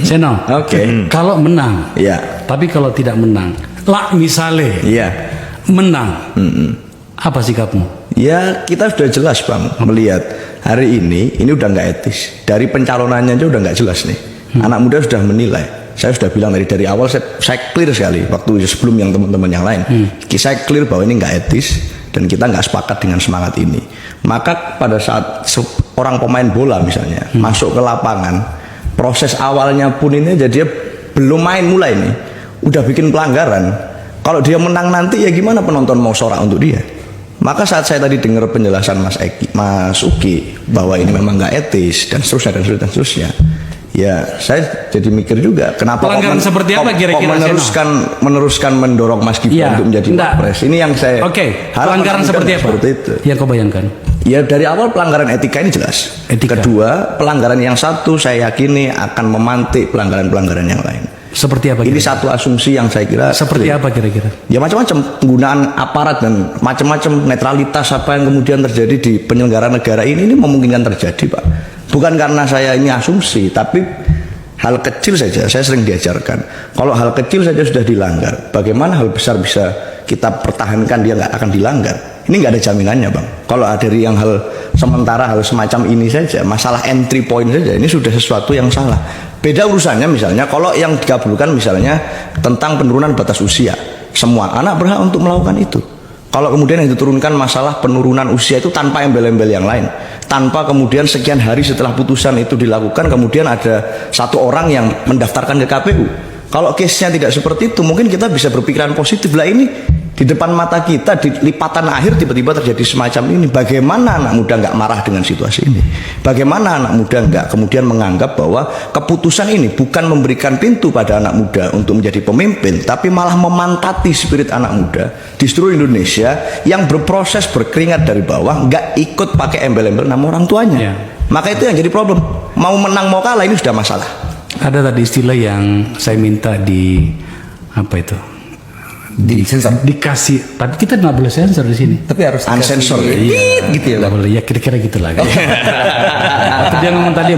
Seno. Oke. Kalau menang, Iya. tapi kalau tidak menang, lah misalnya Iya. menang, apa sikapmu? Ya kita sudah jelas Bang melihat hari ini udah nggak etis. Dari pencalonannya aja udah nggak jelas nih. Anak muda sudah menilai. Saya sudah bilang dari awal saya clear sekali waktu sebelum yang teman-teman yang lain. Saya clear bahwa ini nggak etis dan kita nggak sepakat dengan semangat ini. Maka pada saat orang pemain bola misalnya masuk ke lapangan, proses awalnya pun ini jadi belum main mulai nih, udah bikin pelanggaran. Kalau dia menang nanti ya gimana penonton mau sorak untuk dia? Maka saat saya tadi dengar penjelasan Mas Uki bahwa ini memang nggak etis dan seterusnya, ya saya jadi mikir juga kenapa pelanggaran seperti apa kira-kira meneruskan mendorong Mas Gibran untuk menjadi Wapres. Ini yang saya pelanggaran seperti apa? Seperti itu. Yang kau bayangkan? Ya dari awal pelanggaran etika ini jelas. Etika. Kedua, pelanggaran yang satu saya yakini akan memantik pelanggaran-pelanggaran yang lain. Seperti apa? Ini satu asumsi yang saya kira. Seperti apa kira-kira? Ya macam-macam penggunaan aparat dan macam-macam netralitas apa yang kemudian terjadi di penyelenggara negara ini memungkinkan terjadi Pak. Bukan karena saya ini asumsi, tapi hal kecil saja saya sering diajarkan. Kalau hal kecil saja sudah dilanggar, bagaimana hal besar bisa kita pertahankan dia nggak akan dilanggar? Ini nggak ada jaminannya Bang. Kalau dari yang hal sementara, hal semacam ini saja, masalah entry point saja, ini sudah sesuatu yang salah. Beda urusannya misalnya kalau yang dikabulkan misalnya tentang penurunan batas usia, semua anak berhak untuk melakukan itu. Kalau kemudian yang diturunkan masalah penurunan usia itu tanpa embel-embel yang lain, tanpa kemudian sekian hari setelah putusan itu dilakukan kemudian ada satu orang yang mendaftarkan ke KPU. Kalau case-nya tidak seperti itu, mungkin kita bisa berpikiran positif. Lah ini di depan mata kita di lipatan akhir tiba-tiba terjadi semacam ini. Bagaimana anak muda nggak marah dengan situasi ini? Bagaimana anak muda nggak kemudian menganggap bahwa keputusan ini bukan memberikan pintu pada anak muda untuk menjadi pemimpin, tapi malah memantati spirit anak muda di seluruh Indonesia yang berproses berkeringat dari bawah, nggak ikut pakai embel-embel nama orang tuanya. Ya. Maka itu yang jadi problem. Mau menang mau kalah ini sudah masalah. Ada tadi istilah yang saya minta di apa itu? Di sensor. Dikasih. Tapi kita nggak boleh sensor di sini. Tapi harus Unsensor Iya, gitu ya. Nggak boleh. Ya kira-kira gitulah. Dia ngomong tadi